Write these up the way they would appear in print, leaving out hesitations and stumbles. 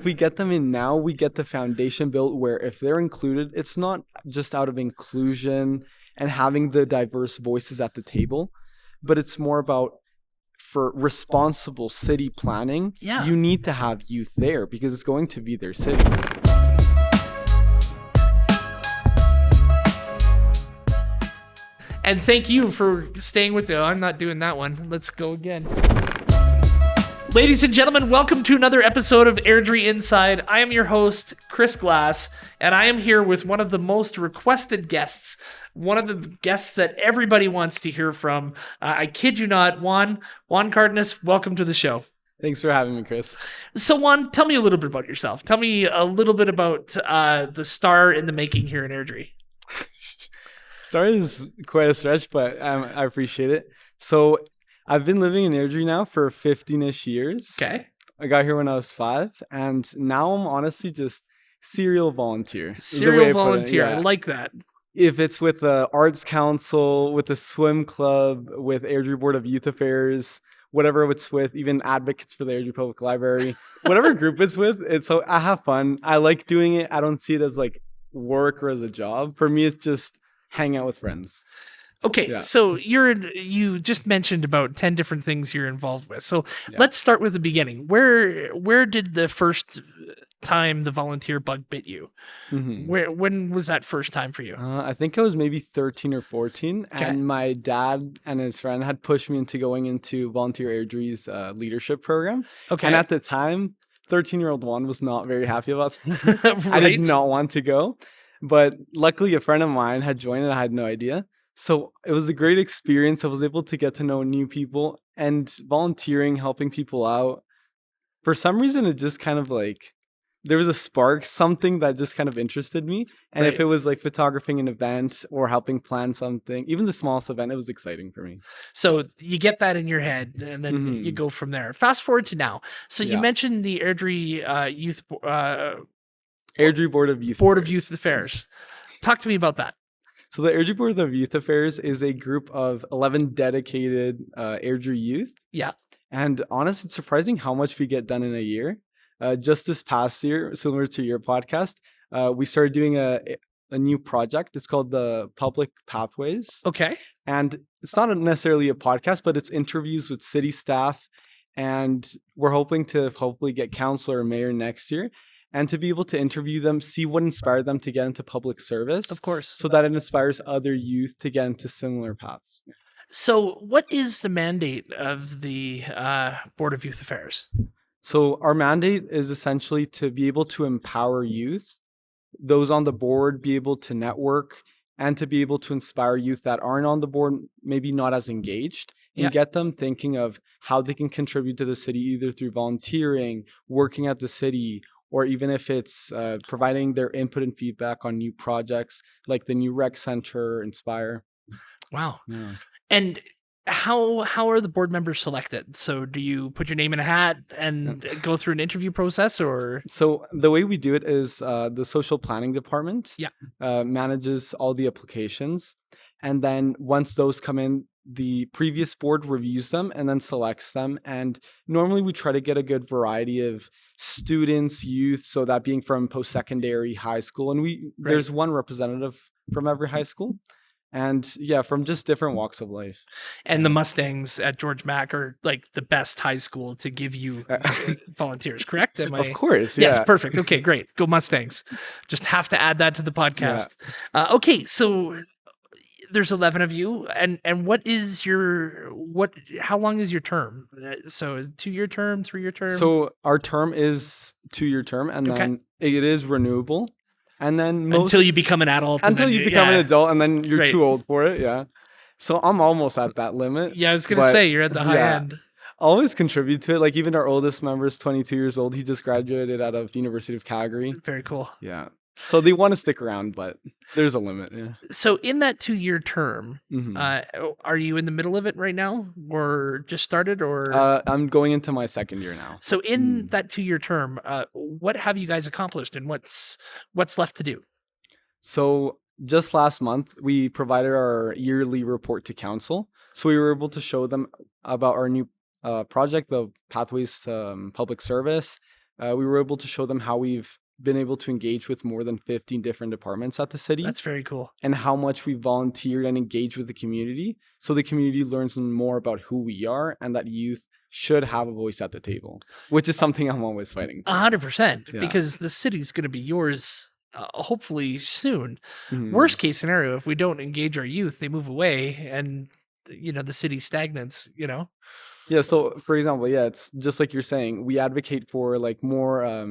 we get them in now, we get the foundation built where if they're included, it's not just out of inclusion and having the diverse voices at the table, but it's more about for responsible city planning, you need to have youth there because it's going to be their city. And thank you for staying with it. I'm not doing that one. Let's go again. Ladies and gentlemen, welcome to another episode of Airdrie Inside. I am your host, Chris Glass, and I am here with one of the most requested guests, one of the guests that everybody wants to hear from. I kid you not, Juan Cardenas, welcome to the show. Thanks for having me, Chris. So Juan, tell me a little bit about yourself. Tell me a little bit about the star in the making here in Airdrie. Star is quite a stretch, but I appreciate it. So I've been living in Airdrie now for 15-ish years. Okay. I got here when I was 5, and now I'm honestly just serial volunteer. Serial volunteer. I like that. If it's with the Arts Council, with the swim club, with Airdrie Board of Youth Affairs, whatever it's with, even advocates for the Airdrie Public Library, whatever group it's with, so I have fun. I like doing it. I don't see it as like work or as a job. For me, it's just hang out with friends. Okay, so you just mentioned about 10 different things you're involved with. So let's start with the beginning. Where did the first time the volunteer bug bit you? Mm-hmm. When was that first time for you? I think I was maybe 13 or 14, and my dad and his friend had pushed me into going into Volunteer Airdrie's leadership program. Okay. And at the time, 13-year-old Juan was not very happy about that. Right. I did not want to go. But luckily, a friend of mine had joined and I had no idea. So it was a great experience. I was able to get to know new people and volunteering, helping people out. For some reason, it just kind of like, there was a spark, something that just kind of interested me. And if it was like photographing an event or helping plan something, even the smallest event, it was exciting for me. So you get that in your head and then you go from there. Fast forward to now. So you mentioned the Airdrie Airdrie Board of Youth Affairs. Talk to me about that. So the Airdrie Board of Youth Affairs is a group of 11 dedicated Airdrie youth. Yeah. And honestly, it's surprising how much we get done in a year. Just this past year, similar to your podcast, we started doing a new project. It's called the Public Pathways. Okay. And it's not necessarily a podcast, but it's interviews with city staff. And we're hoping to hopefully get councilor or mayor next year. And to be able to interview them, see what inspired them to get into public service. Of course. So that it inspires other youth to get into similar paths. So what is the mandate of the Board of Youth Affairs? So our mandate is essentially to be able to empower youth, those on the board be able to network, and to be able to inspire youth that aren't on the board, maybe not as engaged, and get them thinking of how they can contribute to the city, either through volunteering, working at the city, or even if it's providing their input and feedback on new projects like the new rec center, Inspire. Wow. Yeah. And how are the board members selected? So do you put your name in a hat and go through an interview process, or? So the way we do it is the social planning department manages all the applications. And then once those come in, the previous board reviews them and then selects them. And normally we try to get a good variety of students, youth, so that being from post-secondary, high school. And there's one representative from every high school. And from just different walks of life. And the Mustangs at George Mack are like the best high school to give you volunteers, correct? Of course. Yes, perfect. Okay, great. Go Mustangs. Just have to add that to the podcast. Yeah. Okay, so there's 11 of you, and how long is your term? So is it 2-year term, 3-year term? So our term is 2-year term, and then it is renewable. And then until you become an adult. Until you become an adult, and then you're too old for it. Yeah. So I'm almost at that limit. Yeah, I was gonna say you're at the high end. I always contribute to it. Like even our oldest member is 22 years old. He just graduated out of University of Calgary. Very cool. Yeah. So they want to stick around, but there's a limit. Yeah. So in that 2-year term, are you in the middle of it right now, or just started, or? I'm going into my 2nd year now. So in that 2-year term, what have you guys accomplished, and what's left to do? So just last month, we provided our yearly report to council. So we were able to show them about our new project, the Pathways to Public Service, we were able to show them how we've been able to engage with more than 15 different departments at the city. That's very cool. And how much we volunteered and engaged with the community. So the community learns more about who we are and that youth should have a voice at the table, which is something I'm always fighting for. 100%, because the city's going to be yours hopefully soon. Mhm. Worst case scenario, if we don't engage our youth, they move away and, the city stagnates, Yeah, so for example, it's just like you're saying, we advocate for like more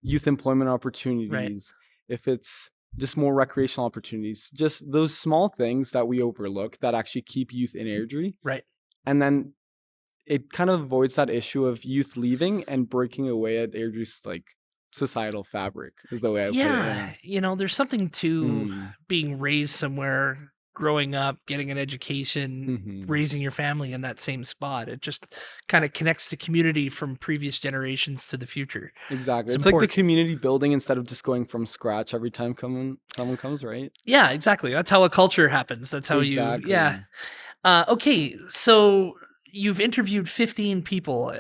youth employment opportunities. If it's just more recreational opportunities, just those small things that we overlook that actually keep youth in Airdrie. Right. And then it kind of avoids that issue of youth leaving and breaking away at Airdrie's like societal fabric is the way I put it. Yeah. There's something to being raised somewhere, growing up, getting an education, raising your family in that same spot. It just kind of connects the community from previous generations to the future. Exactly. It's like the community building instead of just going from scratch every time someone comes, right? Yeah, exactly. That's how a culture happens. That's how okay, so you've interviewed 15 people,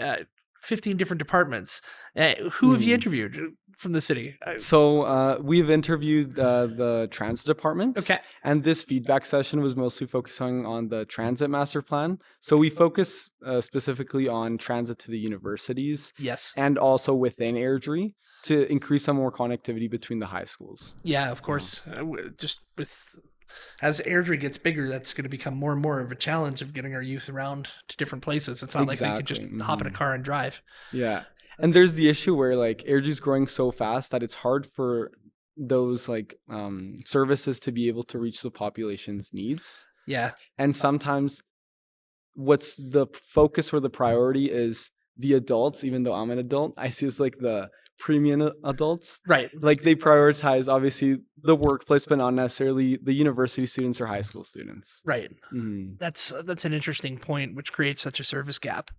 15 different departments. Who have you interviewed from the city? So we've interviewed the transit department. Okay. And this feedback session was mostly focusing on the transit master plan. So we focus specifically on transit to the universities. Yes. And also within Airdrie to increase some more connectivity between the high schools. Yeah, of course. Just with... As Airdrie gets bigger, that's going to become more and more of a challenge of getting our youth around to different places. It's not like they could just hop in a car and drive. Yeah. And there's the issue where like Airdrie's growing so fast that it's hard for those like services to be able to reach the population's needs. Yeah. And sometimes what's the focus or the priority is the adults, even though I'm an adult, I see it's like the premium adults. Right. Like they prioritize obviously the workplace, but not necessarily the university students or high school students. Right. That's an interesting point, which creates such a service gap.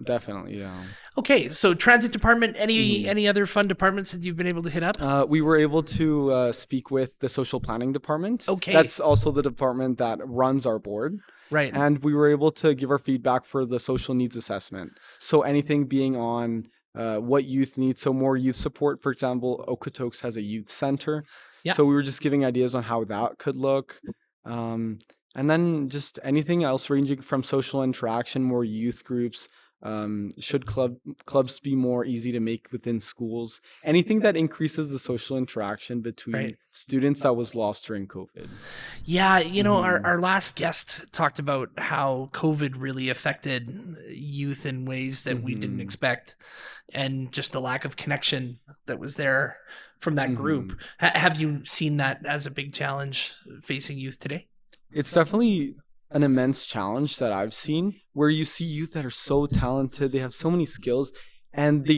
Definitely, yeah. Okay, so transit department, any other fun departments that you've been able to hit up? We were able to speak with the social planning department. Okay. That's also the department that runs our board. Right. And we were able to give our feedback for the social needs assessment. So anything being on what youth need. So more youth support. For example, Okotoks has a youth center. Yeah. So we were just giving ideas on how that could look. And then just anything else ranging from social interaction, more youth groups. Should clubs be more easy to make within schools? Anything that increases the social interaction between students that was lost during COVID. Yeah, our last guest talked about how COVID really affected youth in ways that we didn't expect, and just the lack of connection that was there from that group. Have you seen that as a big challenge facing youth today? It's definitely an immense challenge that I've seen, where you see youth that are so talented, they have so many skills, and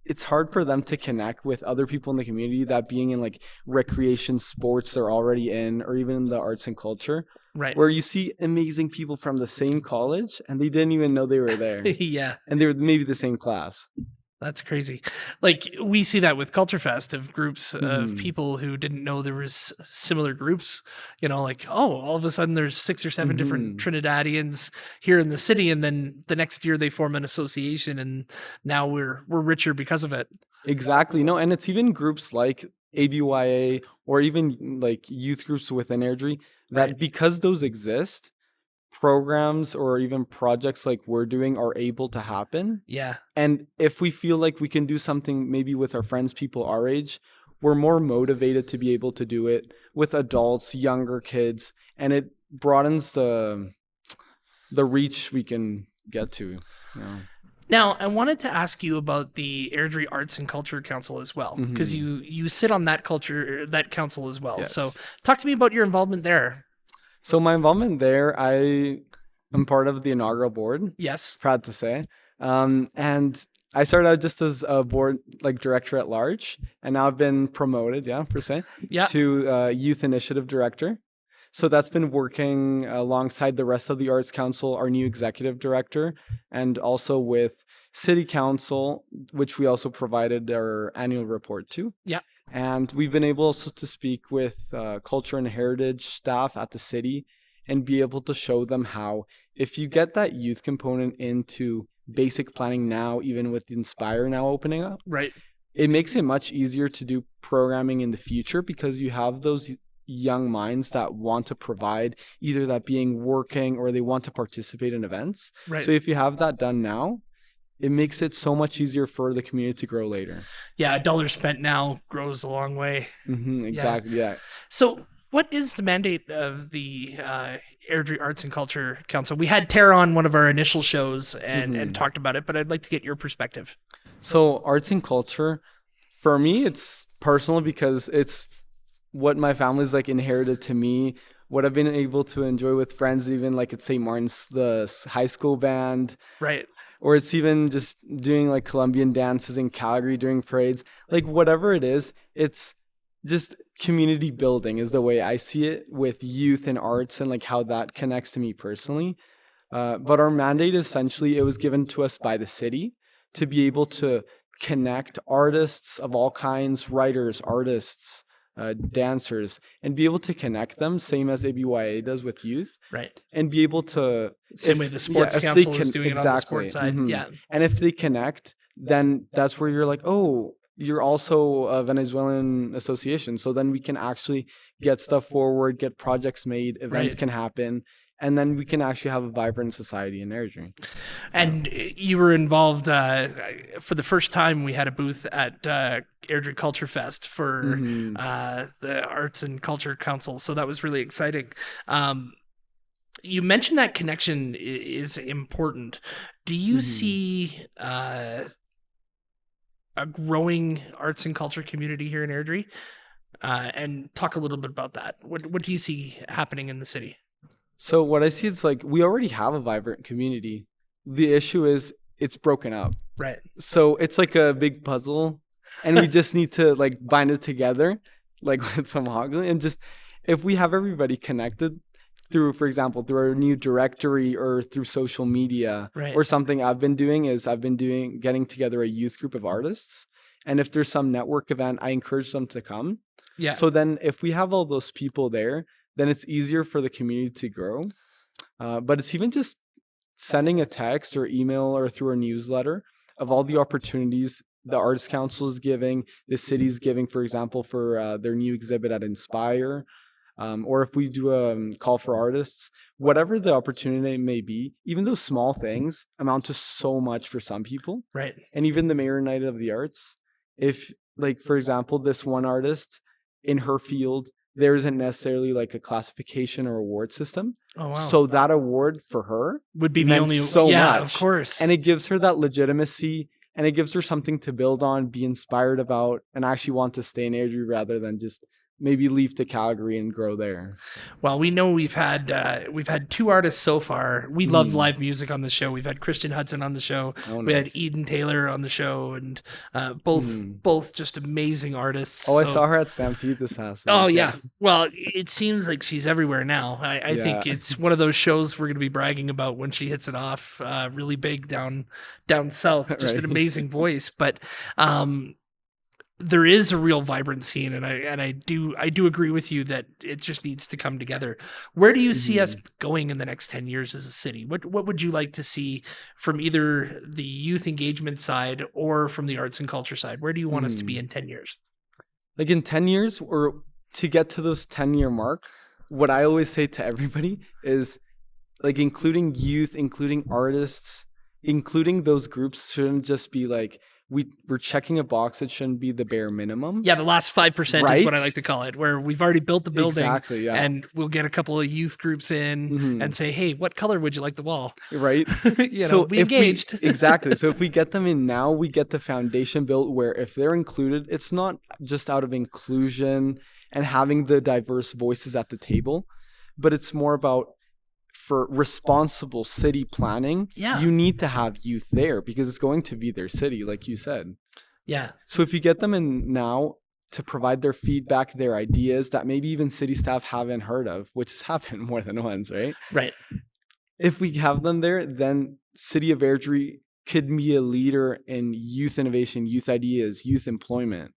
it's hard for them to connect with other people in the community, that being in like recreation, sports they're already in, or even in the arts and culture. Right. Where you see amazing people from the same college and they didn't even know they were there. Yeah. And they were maybe the same class. That's crazy. Like we see that with Culture Fest of groups of people who didn't know there was similar groups, like, all of a sudden there's 6 or 7 different Trinidadians here in the city. And then the next year they form an association and now we're richer because of it. Exactly. No, and it's even groups like ABYA or even like youth groups within Airdrie that because those exist, programs or even projects like we're doing are able to happen. Yeah. And if we feel like we can do something maybe with our friends, people our age, we're more motivated to be able to do it with adults, younger kids, and it broadens the reach we can get to. Now, I wanted to ask you about the Airdrie Arts and Culture Council as well, because you sit on that council as well. Yes. So talk to me about your involvement there. So my involvement there, I am part of the inaugural board. Yes. Proud to say. And I started out just as a board like director at large, and now I've been promoted, to youth initiative director. So that's been working alongside the rest of the Arts Council, our new executive director, and also with City Council, which we also provided our annual report to. Yeah. And we've been able also to speak with culture and heritage staff at the city and be able to show them how if you get that youth component into basic planning now, even with Inspire now opening up. Right. It makes it much easier to do programming in the future because you have those young minds that want to provide, either that being working or they want to participate in events. Right. So if you have that done now, it makes it so much easier for the community to grow later. Yeah, $1 spent now grows a long way. Exactly, yeah. So what is the mandate of the Airdrie Arts and Culture Council? We had Tara on one of our initial shows and talked about it, but I'd like to get your perspective. So arts and culture, for me, it's personal because it's what my family's like inherited to me, what I've been able to enjoy with friends, even like at St. Martin's, the high school band. Right. Or it's even just doing like Colombian dances in Calgary during parades. Like whatever it is, it's just community building is the way I see it with youth and arts and like how that connects to me personally. But our mandate, essentially, it was given to us by the city to be able to connect artists of all kinds, writers, artists, dancers, and be able to connect them, same as ABYA does with youth. Right. And be able to... Same way the sports council is doing it on the sports side. Yeah. And if they connect, then that's where you're like, oh, you're also a Venezuelan association. So then we can actually get stuff forward, get projects made, events can happen. And then we can actually have a vibrant society in Airdrie. And you were involved for the first time. We had a booth at Airdrie Culture Fest for the Arts and Culture Council. So that was really exciting. You mentioned that connection is important. Do you see a growing arts and culture community here in Airdrie? And talk a little bit about that. What do you see happening in the city? So what I see is like we already have a vibrant community. The issue is it's broken up. Right. So it's like a big puzzle and we just need to like bind it together like with some hoggle, and just if we have everybody connected through, for example, through our new directory or through social media or something I've been doing is getting together a youth group of artists. And if there's some network event, I encourage them to come. Yeah. So then if we have all those people there, then it's easier for the community to grow. But it's even just sending a text or email or through a newsletter of all the opportunities the Arts Council is giving, the city's giving, for example, for their new exhibit at Inspire. Or if we do a call for artists, whatever the opportunity may be, even those small things amount to so much for some people. Right. And even the Mayor Night of the Arts, if like, for example, this one artist in her field, there isn't necessarily like a classification or award system. Oh, wow. So that award for her would be the only so much. Of course. And it gives her that legitimacy and it gives her something to build on, be inspired about, and actually want to stay in Airdrie rather than just maybe leave to Calgary and grow there. Well, we know we've had 2 artists so far. We love live music on the show. We've had Christian Hudson on the show. Oh, nice. We had Eden Taylor on the show, and both just amazing artists. Oh, I saw her at Stampede this past week. Oh, yeah. Well, it seems like she's everywhere now. I think it's one of those shows we're going to be bragging about when she hits it off really big down south. Just an amazing voice. But there is a real vibrant scene, and I do agree with you that it just needs to come together. Where do you see us going in the next 10 years as a city? What would you like to see from either the youth engagement side or from the arts and culture side? Where do you want us to be in 10 years? Like in 10 years, or to get to those 10-year mark, what I always say to everybody is like including youth, including artists, including those groups shouldn't just be like, we're checking a box. It shouldn't be the bare minimum. Yeah, the last 5% is what I like to call it, where we've already built the building, and we'll get a couple of youth groups in and say, hey, what color would you like the wall? Right. We engaged. Exactly. So if we get them in now, we get the foundation built where if they're included, it's not just out of inclusion and having the diverse voices at the table, but it's more about for responsible city planning, you need to have youth there because it's going to be their city, like you said. Yeah. So if you get them in now to provide their feedback, their ideas that maybe even city staff haven't heard of, which has happened more than once, right? Right. If we have them there, then City of Airdrie could be a leader in youth innovation, youth ideas, youth employment,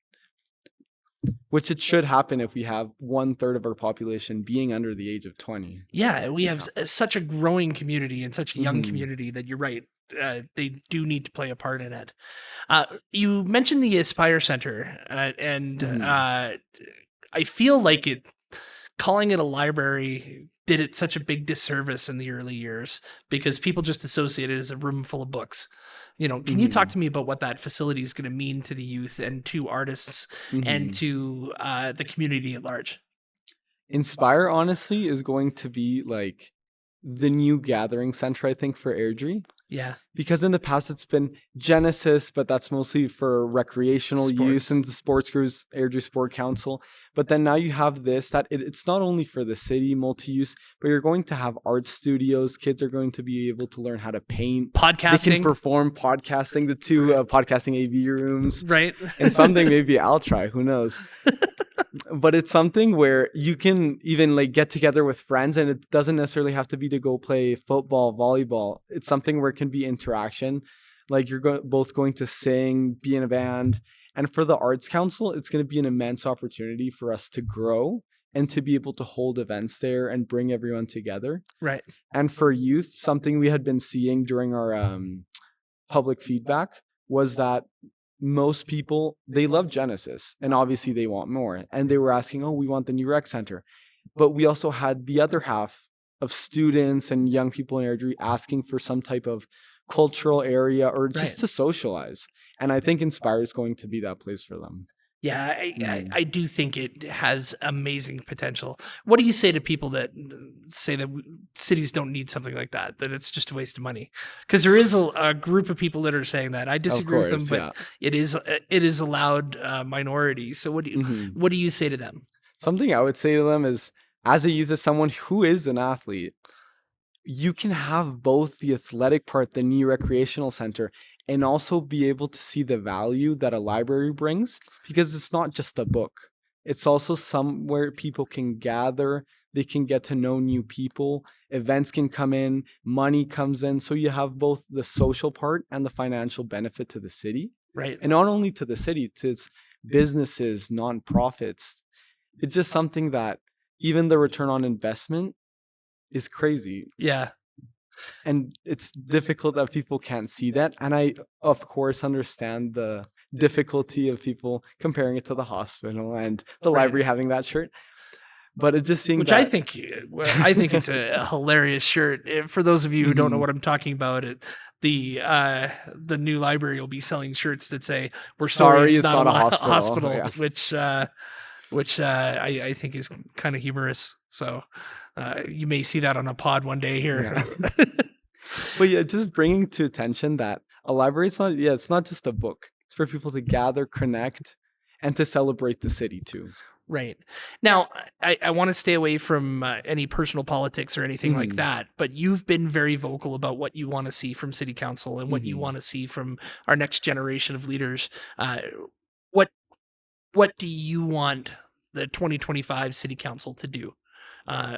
which it should happen if we have 1/3 of our population being under the age of 20. Yeah, we have such a growing community and such a young community that you're right. they do need to play a part in it. You mentioned the Aspire Center, and I feel like calling it a library did it such a big disservice in the early years because people just associate it as a room full of books. Can you talk to me about what that facility is going to mean to the youth and to artists and to the community at large? Inspire, honestly, is going to be like the new gathering center, I think, for Airdrie. Yeah. Because in the past it's been Genesis, but that's mostly for recreational use and the sports crews, Airdrie Sport Council. But then now you have this, that it's not only for the city, multi-use, but you're going to have art studios. Kids are going to be able to learn how to paint. Podcasting. They can perform podcasting, the two podcasting AV rooms. Right. And something maybe I'll try, who knows. But it's something where you can even like get together with friends, and it doesn't necessarily have to be to go play football, volleyball. It's something where it can be interaction. Like you're both going to sing, be in a band. And for the Arts Council, it's going to be an immense opportunity for us to grow and to be able to hold events there and bring everyone together. Right. And for youth, something we had been seeing during our public feedback was that most people, they love Genesis, and obviously they want more. And they were asking, oh, we want the new rec center. But we also had the other half of students and young people in Airdrie asking for some type of cultural area or just to socialize. And I think Inspire is going to be that place for them. Yeah, I do think it has amazing potential. What do you say to people that say that cities don't need something like that it's just a waste of money? Because there is a group of people that are saying that. I disagree with them, but it is a loud minority. So what do you say to them? Something I would say to them is, as a youth, as someone who is an athlete, you can have both the athletic part, the new recreational center, and also be able to see the value that a library brings, because it's not just a book. It's also somewhere people can gather, they can get to know new people, events can come in, money comes in. So you have both the social part and the financial benefit to the city. Right. And not only to the city, to its businesses, nonprofits. It's just something that even the return on investment is crazy. Yeah. And it's difficult that people can't see that. And I, of course, understand the difficulty of people comparing it to the hospital and the library having that shirt. But it's just seeing I think it's a hilarious shirt. For those of you who don't know what I'm talking about, the new library will be selling shirts that say, "We're sorry, it's not a hospital," yeah. which I think is kind of humorous. So you may see that on a pod one day here. Yeah. But yeah, just bringing to attention that a library, it's not just a book. It's for people to gather, connect, and to celebrate the city too. Right. Now, I want to stay away from any personal politics or anything like that, but you've been very vocal about what you want to see from City Council and what you want to see from our next generation of leaders. What do you want the 2025 City Council to do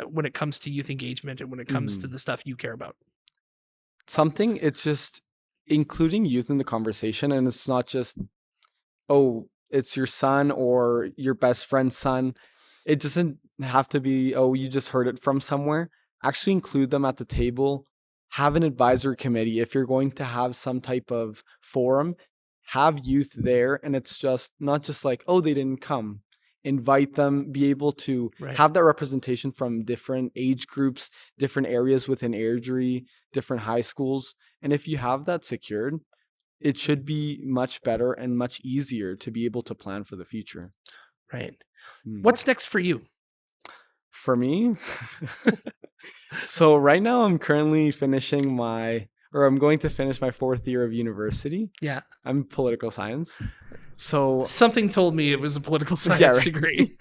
when it comes to youth engagement and when it comes to the stuff you care about? It's just including youth in the conversation, and it's not just, oh, it's your son or your best friend's son. It doesn't have to be, oh, you just heard it from somewhere. Actually include them at the table. Have an advisory committee. If you're going to have some type of forum, have youth there. And it's just not just like, oh, they didn't come. Invite them, be able to have that representation from different age groups, different areas within Airdrie, different high schools. And if you have that secured, it should be much better and much easier to be able to plan for the future. Right. What's next for you? For me? So right now I'm currently I'm going to finish my 4th year of university. Yeah. I'm political science. So something told me it was a political science degree.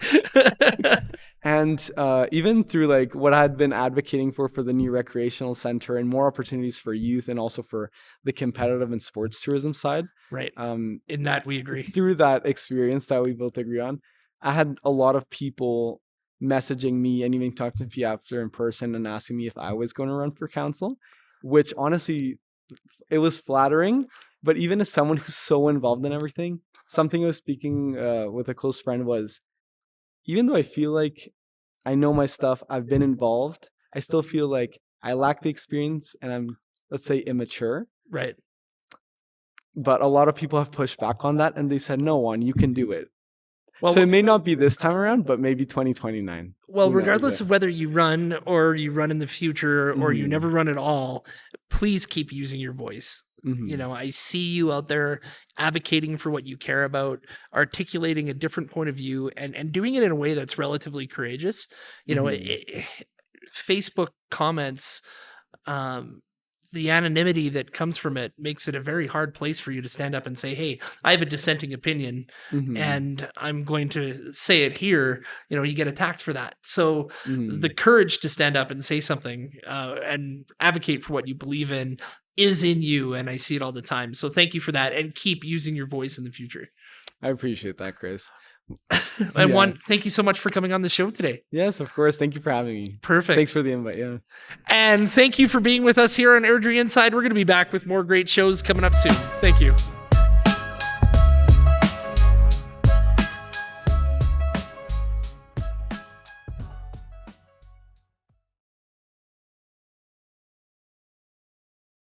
And even through like what I had been advocating for the new recreational center and more opportunities for youth and also for the competitive and sports tourism side. Right. In that we agree. Through that experience that we both agree on, I had a lot of people messaging me and even talking to me after in person and asking me if I was going to run for council, which honestly, it was flattering. But even as someone who's so involved in everything, something I was speaking with a close friend was, even though I feel like I know my stuff, I've been involved, I still feel like I lack the experience and I'm, let's say, immature. Right. But a lot of people have pushed back on that, and they said, no, Juan, you can do it. Well, so it may not be this time around, but maybe 2029. Well, regardless of whether you run or you run in the future or you never run at all, please keep using your voice. You know, I see you out there advocating for what you care about, articulating a different point of view, and doing it in a way that's relatively courageous. You know, Facebook comments, the anonymity that comes from it makes it a very hard place for you to stand up and say, hey, I have a dissenting opinion and I'm going to say it here. You know, you get attacked for that. So the courage to stand up and say something and advocate for what you believe in is in you. And I see it all the time. So thank you for that, and keep using your voice in the future. I appreciate that, Chris. And Juan, thank you so much for coming on the show today. Yes, of course. Thank you for having me. Perfect. Thanks for the invite. Yeah. And thank you for being with us here on Airdrie Inside. We're going to be back with more great shows coming up soon. Thank you.